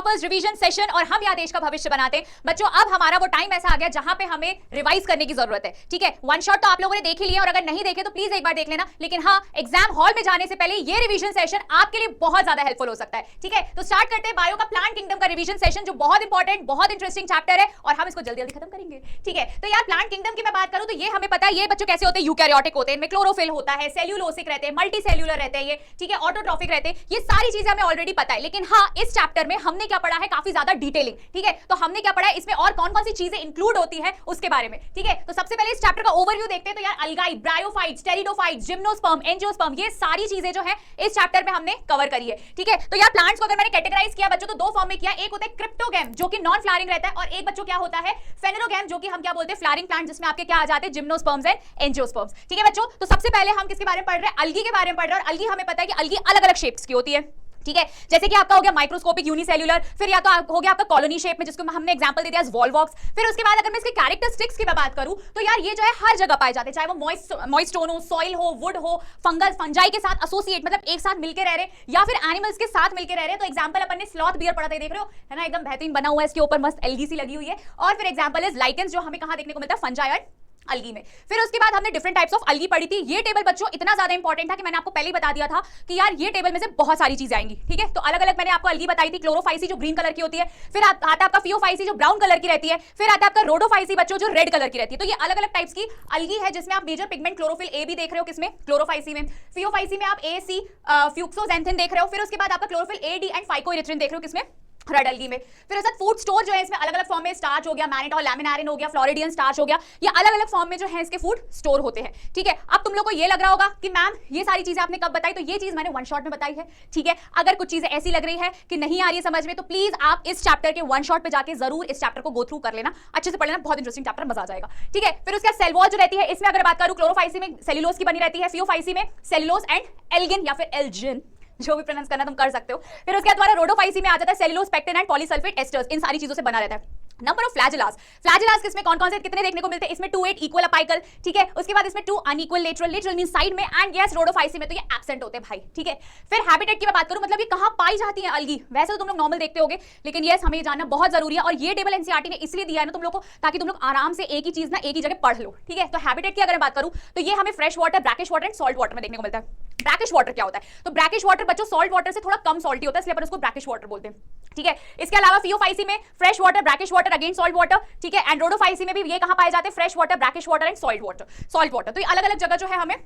Toppers revision session और हम यहाँ देश का भविष्य बनाते हैं। बच्चों अब हमारा वो टाइम ऐसा आ गया जहां पे हमें रिवाइज करने की जरूरत है। ठीक है, वन शॉट तो आप लोगों ने देख ही लिया और अगर नहीं देखे तो प्लीज एक बार देख लेना, लेकिन हाँ एग्जाम हॉल में जाने से पहले ये रिवीजन सेशन आपके लिए बहुत ज्यादा हेल्पफुल हो सकता है। ठीक है, तो स्टार्ट करते हैं बायो का प्लांट किंगडम का रिवीजन सेशन, जो बहुत इंपॉर्टेंट बहुत इंटरेस्टिंग चैप्टर है और हम इसको जल्दी जल्दी खत्म करेंगे। ठीक है, तो यार प्लांट किंगडम की मैं बात करूं तो ये हमें पता है ये बच्चों कैसे होते हैं, यूकैरियोटिक होते हैं, इनमें क्लोरोफिल होता है, सेल्यूलोसिक रहते हैं, मल्टी सेल्यूलर रहते हैं ये, ठीक है, ऑटोट्रॉफिक रहते हैं, ये सारी चीजें हमें ऑलरेडी पता है। लेकिन हाँ इस चैप्टर में हमने क्या पढ़ा है, काफी ज्यादा डिटेलिंग। ठीक है, तो हमने क्या पढ़ा है, इसमें और कौन कौन सी चीजें इंक्लूड होती है उसके बारे में। ठीक है, तो सबसे पहले इस चैप्टर का ओवरव्यू देखते हैं। तो यार अलगाई, ब्रायोफाइट्स, टेरिडोफाइट्स, जिम्नोस्पर्म, एंजियोस्पर्म, ये सारी चीजें जो है इस चैप्टर में हमने कवर करी है। ठीक है, तो यार प्लांट्स को अगर मैंने कैटेगराइज किया बच्चों तो दो फॉर्म में किया, एक होता है क्रिप्टोगैम जो कि नॉन फ्लावरिंग रहता है, और एक बच्चों क्या होता है फेनेरोगैम जो कि हम क्या बोलते हैं फ्लावरिंग प्लांट, जिसमें आपके क्या आ जाते हैं जिम्नोस्पर्म्स एंड एंजियोस्पर्म्स। ठीक है बच्चों, तो सबसे पहले हम किसके बारे में पढ़ रहे हैं, अलगी के बारे में पढ़ रहे हैं। और अलगी हमें पता है कि अलगी अलग अलग शेप्स की होती है। ठीक है, जैसे कि आपका हो गया माइक्रोस्कोपिक यूनिसेल्युलर, फिर या तो हो गया आपका कॉलोनी शेप में जिसको हमने एग्जांपल दे दिया वॉलवॉक्स। फिर उसके बाद अगर मैं इसके कैरेक्टरिस्टिक्स की बात करूं तो यार ये जो है हर जगह पाए जाते हैं, चाहे वो मॉइस्ट स्टोन हो, सॉइल हो, वुड हो, फंगस फंजाई के साथ एसोसिएट, मतलब एक साथ मिलकर रह रहे, या फिर एनिमल्स के साथ मिलकर रह रहे। तो एग्जांपल अपन ने स्लॉथ बियर पढ़ा था, देख रहे हो है ना, एकदम बेहतरीन बना हुआ है, इसके ऊपर मस्त एल्गी सी लगी हुई है। और फिर एग्जांपल इज लाइकेंस जो हमें कहां देखने को मिलता है, फंजाई और अलगी में। फिर उसके बाद हमने डिफरेंट टाइप्स ऑफ अलगी पढ़ी थी। ये टेबल बच्चों इतना ज्यादा इंपॉर्टेंट था कि मैंने आपको पहले ही बता दिया था कि यार ये टेबल में से बहुत सारी चीजें आएंगी। ठीक है, तो अलग अलग मैंने आपको अलगी बताई थी, क्लोरोफाइसी जो ग्रीन कलर की होती है, फिर आता है आपका फियोफाइसी जो ब्राउन कलर की रहती है, फिर आता है आपका रोडोफाइसी बच्चों जो रेड कलर की रहती है। तो ये अलग अलग टाइप्स की अलगी है जिसमें आप मेजर पिगमेंट क्लोरोफिल ए भी देख रहे हो, किसमें क्लोरोफाइसी में, फियोफाइसी में आप ए सी फ्यूक्सोजेंथिन देख रहे हो, फिर उसके बाद आपका क्लोरोफिल ए डी एंड फाइकोइरिथ्रिन देख रहे हो, किसमें रेड अलगी में। फिर उसके बाद फूड स्टोर जो है इसमें अलग अलग फॉर्म में स्टार्च हो गया, मैनिटॉल लैमिनारिन हो गया, फ्लोरिडियन स्टार्च हो गया, ये अलग अलग फॉर्म में जो है इसके फूड स्टोर होते हैं। ठीक है, अब तुम लोग को ये लग रहा होगा कि मैम ये सारी चीजें आपने कब बताई, तो ये चीज मैंने वन शॉट में बताई है। ठीक है, अगर कुछ चीजें ऐसी लग रही है कि नहीं आ रही है समझ में तो प्लीज आप इस चैप्टर के वन शॉट पे जाके जरूर इस चैप्टर को गो थ्रू कर लेना, अच्छे से पढ़ लेना, बहुत इंटरेस्टिंग चैप्टर, मजा आ जाएगा। ठीक है, फिर उसके बाद सेल वॉल जो रहती है, इसमें अगर बात करूं क्लोरोफाइसी में सेल्यूलोज की बनी रहती है, फियोफाइसी में सेल्यूलोज एंड एल्गिन या फिर एल्जिन, जो भी प्रोनाउंस करना तुम कर सकते हो। फिर उसके बाद तुम्हारा रोडोफाइसी में आ जाता है cellulose, pectin and polysulphate esters, इन सारी चीजों से बना रहता है। नंबर ऑफ फ्लैजेलास, फ्लैजेलास किसमें कौन कौन से कितने देखने को मिलते हैं, इसमें 2 8 इक्वल अपाइकल। ठीक है, उसके बाद इसमें 2 unequal lateral, lateral mean side में, एंड यस रोडोफाइसी में तो ये एब्सेंट होते हैं भाई। ठीक है, फिर हैबिटेट की मैं बात करूं मतलब ये कहां पाई जाती है अलगी, वैसे तो तुम लोग नॉर्मल देखते होगे लेकिन यस हमें ये जानना बहुत जरूरी है, और ये टेबल एनसीईआरटी ने इसलिए दिया है ना तुम लोग को ताकि तुम लोग आराम से एक ही चीज ना एक ही जगह पढ़ लो। ठीक है, तो हैबिटेट की अगर मैं बात करूं तो ये हमें fresh water, brackish water and salt water में देखने को मिलता है। ब्रैकिश वाटर क्या होता है, तो ब्रैकिश वाटर बच्चों सॉल्ट वाटर से थोड़ा कम सॉल्टी होता है, इसलिए अपन उसको ब्रैकिश वाटर बोलते हैं। ठीक है, इसके अलावा फियोफाइसी में fresh water, brackish water, again salt water. ठीक है, एंड रोडोफाइसी में भी ये कहां पाए जाते हैं, fresh water, brackish water and salt water. तो ये अलग अलग जगह जो है हमें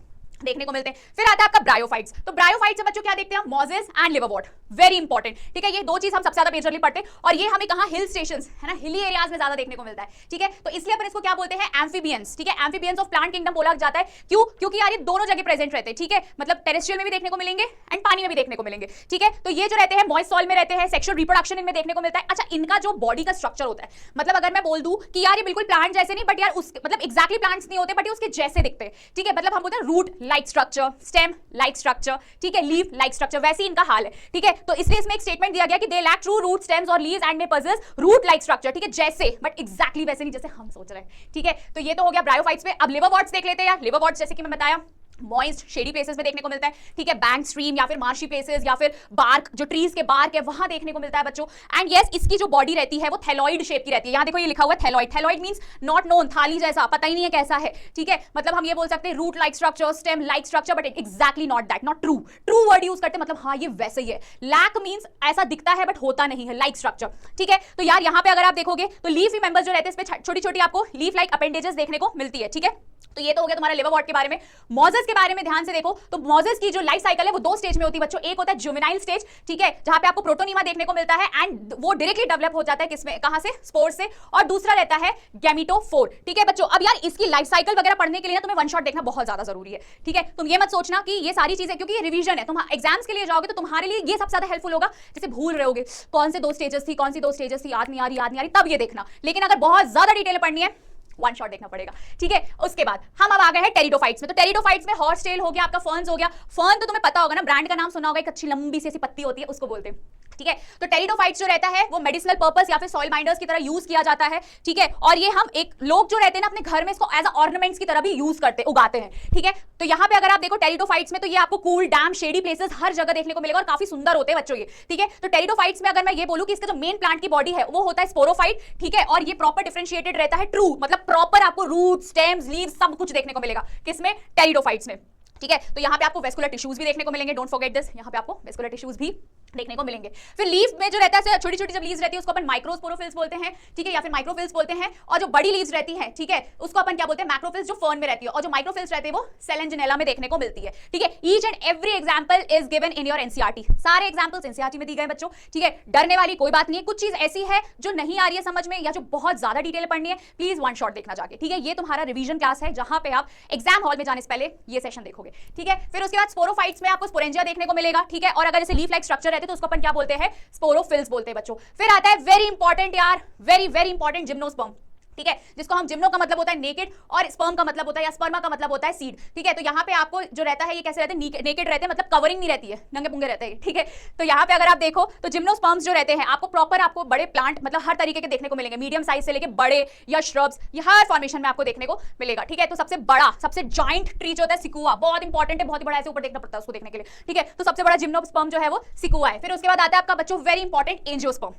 देखने को मिलते हैं। फिर आता है आपका ब्रायोफाइट्स, तो ब्रायोफाइट्स से बच्चों क्या देखते हैं, मोजेस एंड लिवरवॉर्ट, वेरी इंपॉर्टेंट। ठीक है, ये दो चीज हम सबसे ज्यादा मेजरली पढ़ते हैं, और ये हमें कहां हिल स्टेशंस है ना, हिली एरियाज में ज्यादा देखने को मिलता है। ठीक है, तो इसलिए अपन इसको क्या बोलते हैं, एम्फीबियंस। ठीक है, एम्फीबियंस ऑफ प्लांट किंगडम बोला जाता है, क्यों, क्योंकि यार ये दोनों जगह प्रेजेंट रहते हैं। ठीक है, मतलब टेरेस्ट्रियल में भी देखने को मिलेंगे एंड पानी में भी देखने को मिलेंगे। ठीक है, तो ये जो रहते हैं मॉइस्ट सॉइल में रहते हैं, सेक्सुअल रिप्रोडक्शन इनमें देखने को मिलता है। अच्छा, इनका जो बॉडी का स्ट्रक्चर होता है, मतलब अगर मैं बोल दूं कि यार ये बिल्कुल प्लांट जैसे नहीं, बट यार उसके मतलब एग्जैक्टली प्लांट्स नहीं होते बट ये उसके जैसे दिखते हैं। ठीक है, मतलब हम बोलते हैं root like structure, stem like structure, ठीक है, लीफ लाइक स्ट्रक्चर, वैसे ही इनका हाल है। ठीक है, तो इसलिए इसमें एक स्टेटमेंट दिया गया कि they lack true root stems और leaves and may possess root like structure. ठीक है, जैसे बट एग्जैक्टली वैसे नहीं जैसे हम सोच रहे हैं। ठीक है, तो ये तो हो गया ब्रायोफाइट्स में। अब लिवरवॉर्ट्स देख लेते हैं यार। लिवरवॉर्ट्स जैसे कि मैं बताया मॉइस्ट शेडी प्लेसेस में देखने को मिलता है। ठीक है, बैंक स्ट्रीम या फिर मार्शी प्लेसेस या फिर बार्क, जो ट्रीज के बार्क है वहां देखने को मिलता है बच्चों। एंड यस इसकी जो बॉडी रहती है वो थैलॉइड शेप की रहती है। यहां देखो ये लिखा हुआ है thalloid, thalloid means not known, थाली जैसा, पता ही नहीं है कैसा है। ठीक है, मतलब हम ये बोल सकते हैं root like structure, stem like structure, but exactly not that, not true. True word use करते मतलब हाँ ये वैसे ही है। लैक मींस ऐसा दिखता है बट होता नहीं है, लाइक स्ट्रक्चर। ठीक है, तो यार यहाँ पे अगर आप देखोगे तो लीफी मेंबर्स जो रहते हैं इसमें छोटी छोटी आपको लीफ लाइक अपेंडेजेस देखने को मिलती है। ठीक है, तो ये तो हो गया तुम्हारा लिवरवॉर्ट के बारे में। मोजेस के बारे में ध्यान से देखो तो मोजेस की जो लाइफ साइकिल है वो 2 स्टेज में होती है बच्चों। एक होता है जुवेनाइल स्टेज, ठीक है, जहां पे आपको प्रोटोनीमा देखने को मिलता है एंड वो डायरेक्टली डेवलप हो जाता है किसमें, कहां से, स्पोर से, और दूसरा रहता है गैमीटोफोर। ठीक है बच्चों, अब यार इसकी लाइफ साइकिल वगैरह पढ़ने के लिए तुम्हें वन शॉट देखना बहुत ज्यादा जरूरी है। ठीक है, तुम ये मत सोचना कि ये सारी चीजें, क्योंकि ये रिवीजन है, तुम एग्जाम्स के लिए जाओगे तो तुम्हारे लिए ये सबसे ज्यादा हेल्पफुल होगा। जैसे भूल रहे होगे कौन से 2 स्टेजेस थी, कौन सी 2 स्टेजेस थी, याद नहीं आ रही, तब ये देखना। लेकिन अगर बहुत ज्यादा डिटेल पढ़नी है वन शॉट देखना पड़ेगा। ठीक है, उसके बाद हम अब आ गए हैं टेरिडोफाइट्स में। तो टेरिडोफाइट्स में हॉर्स टेल हो गया, आपका फर्न्स हो गया। फर्न तो तुम्हें पता होगा ना, ब्रांड का नाम सुना होगा, एक अच्छी लंबी सी ऐसी पत्ती होती है उसको बोलते हैं। ठीक है। तो टेरिडोफाइट्स जो रहता है वो मेडिसिनल पर्पस या फिर सॉइल बाइंडर्स की तरह यूज किया जाता है, ठीक है। और ये हम एक लोग जो रहते हैं ना अपने घर में इसको एज अ ऑर्नामेंट्स की तरह भी यूज करते उगाते हैं, ठीक है। तो यहाँ पे अगर आप देखो टेरिडोफाइट्स में तो ये आपको कूल डैम शेडी प्लेसेस हर जगह देखने को मिलेगा और काफी सुंदर होते हैं बच्चों ये, ठीक है। तो टेरिडोफाइट्स में अगर मैं ये बोलूं कि इसका जो मेन प्लांट की बॉडी है वो होता है स्पोरोफाइट, ठीक है। और ये प्रॉपर डिफरेंशिएटेड रहता है, ट्रू मतलब प्रॉपर आपको रूट स्टेम्स लीव्स सब कुछ देखने को मिलेगा किसमें, टेरिडोफाइट्स में, ठीक है। तो यहाँ पे आपको वेस्कुलर टिश्यूज भी देखने को मिलेंगे, डोंट फॉरगेट दिस, यहाँ पे आपको वेस्कुलर टिश्यूज भी देखने को मिलेंगे। फिर लीफ में जो रहता है छोटी छोटी जब लीव्स रहती है उसको अपन माइक्रोस्पोरोफिल्स बोलते हैं, ठीक है, या फिर माइक्रोफिल्स बोलते हैं। और जो बड़ी लीव्स रहती हैं, ठीक है, उसको अपन क्या बोलते हैं, मैक्रोफिल्स, जो फर्न में रहती है। और जो माइक्रोफिल्स रहते हैं वो सेलेंजिनेला में देखने को मिलती है, ठीक है। Each and every example is given in your NCERT, सारे एग्जांपल्स एनसीईआरटी में दी गए बच्चों, ठीक है। डरने वाली कोई बात नहीं है, कुछ चीज ऐसी है जो नहीं आ रही है समझ में या जो बहुत ज्यादा डिटेल पढ़नी है, प्लीज वन शॉट देखना जाके, ठीक है। ये तुम्हारा रिवीजन क्लास है जहां पे आप एग्जाम हॉल में जाने से पहले ये सेशन देखोगे, ठीक है। फिर उसके बाद स्पोरोफाइट्स में आपको स्पोरेंजिया देखने को मिलेगा, ठीक है। और अगर जैसे लीफ लाइक स्ट्रक्चर रहते तो उसको अपन क्या बोलते हैं, स्पोरोफिल्स बोलते हैं बच्चों। फिर आता है वेरी इंपॉर्टेंट यार, वेरी वेरी इंपॉर्टेंट, जिम्नोस्पर्म, ठीक है, जिसको हम जिम्नो का मतलब होता है नेकेड और स्पर्म का मतलब होता है या स्पर्मा का मतलब होता है सीड, ठीक है। तो यहाँ पे आपको जो रहता है ये कैसे रहते हैं, नेकेड रहते हैं, मतलब कवरिंग नहीं रहती है, नंगे पुंगे रहते हैं, ठीक है। तो यहाँ पे अगर आप देखो तो जिम्नोस्पर्म्स जो रहते हैं आपको प्रॉपर आपको बड़े प्लांट मतलब हर तरीके के देखने को मिलेंगे, मीडियम साइज से लेके बड़े या श्रब्स, ये हर फॉर्मेशन में आपको देखने को मिलेगा, ठीक है। तो सबसे बड़ा सबसे जॉइंट ट्री जो होता है सिकुआ, बहुत इंपॉर्टेंट है, बहुत ही बड़ा, ऐसे ऊपर देखना पड़ता है उसको देखने के लिए, ठीक है। तो सबसे बड़ा जिम्नोस्पर्म जो है वो सिकुआ है। फिर उसके बाद आता है आपका बच्चों वेरी इंपॉर्टेंट एंजियोस्पर्म,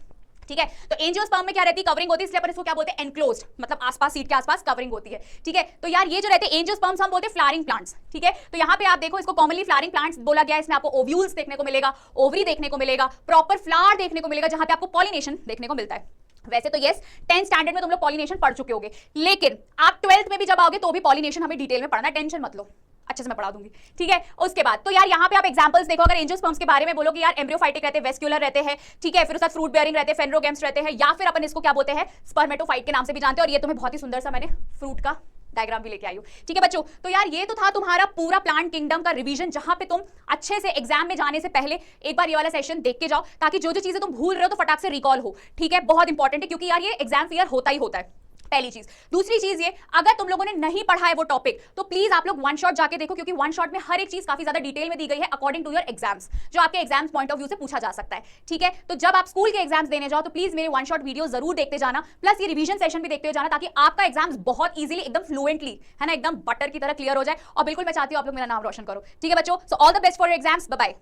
ठीक है। तो एंजियोस्पर्म में क्या रहती है, कवरिंग होती है, इसलिए अपन इसको क्या बोलते हैं, एनक्लोज्ड, मतलब आसपास सीट के आसपास कवरिंग होती है, ठीक है। तो यार ये जो रहते हैं एंजियोस्पर्म्स हम बोलते हैं फ्लावरिंग प्लांट्स, ठीक है। तो यहाँ पे आप देखो इसको कॉमनली फ्लावरिंग प्लांट्स बोला गया है। इसमें आपको ओव्यूल्स देखने को मिलेगा, ओवरी देखने को मिलेगा, प्रॉपर फ्लावर देखने को मिलेगा जहां पे आपको पॉलिनेशन देखने को मिलता है। वैसे तो यस 10th स्टैंडर्ड में तुम लोग पॉलिनेशन पढ़ चुके होगे, लेकिन आप 12th में भी जब आओगे तो भी पॉलिनेशन हमें डिटेल में पढ़ना, टेंशन मत लो, अच्छे से मैं पढ़ा दूंगी, ठीक है। उसके बाद तो यार यहाँ पे आप एग्जांपल्स देखो, अगर एंजियोस्पर्म्स के बारे में बोलोगे यार एम्ब्रियोफाइटिक रहते हैं, वेस्क्यूलर रहते हैं, ठीक है। फिर उसके बाद फ्रूट बेयरिंग रहते हैं, फेनरोगेम्स रहते हैं, या फिर अपन इसको क्या बोलते हैं, स्पर्मेटोफाइट के नाम से भी जानते हैं। और ये तुम्हें बहुत ही सुंदर सा मैंने फ्रूट का डायग्राम भी लेके आई हूं, ठीक है बच्चों। तो यार ये तो था तुम्हारा पूरा प्लांट किंगडम का रिवीजन, जहां पे तुम अच्छे से एग्जाम में जाने से पहले एक बार ये वाला सेशन देख के जाओ, ताकि जो जो चीजें तुम भूल रहे हो तो फटाक से रिकॉल हो, ठीक है। बहुत इंपॉर्टेंट है क्योंकि यार ये एग्जाम फियर होता ही होता है, पहली चीज। दूसरी चीज ये, अगर तुम लोगों ने नहीं पढ़ा है वो टॉपिक तो प्लीज आप लोग वन शॉट जाके देखो, क्योंकि वन शॉट में हर एक चीज काफी ज्यादा डिटेल में दी गई है अकॉर्डिंग टू योर एग्जाम्स, जो आपके एग्जाम्स पॉइंट ऑफ व्यू से पूछा जा सकता है, ठीक है। तो जब आप स्कूल के एग्जाम्स देने जाओ तो प्लीज मेरे वन शॉट वीडियो जरूर देखते जाना, प्लस ये रिवीजन सेशन भी देखते जाना, ताकि आपका एग्जाम्स बहुत इजीली एकदम फ्लुएंटली है ना, एकदम बटर की तरह क्लियर हो जाए। और बिल्कुल मैं चाहती हूँ आप लोग मेरा नाम रोशन करो, ठीक है बच्चों। So all the best for your exams, bye bye.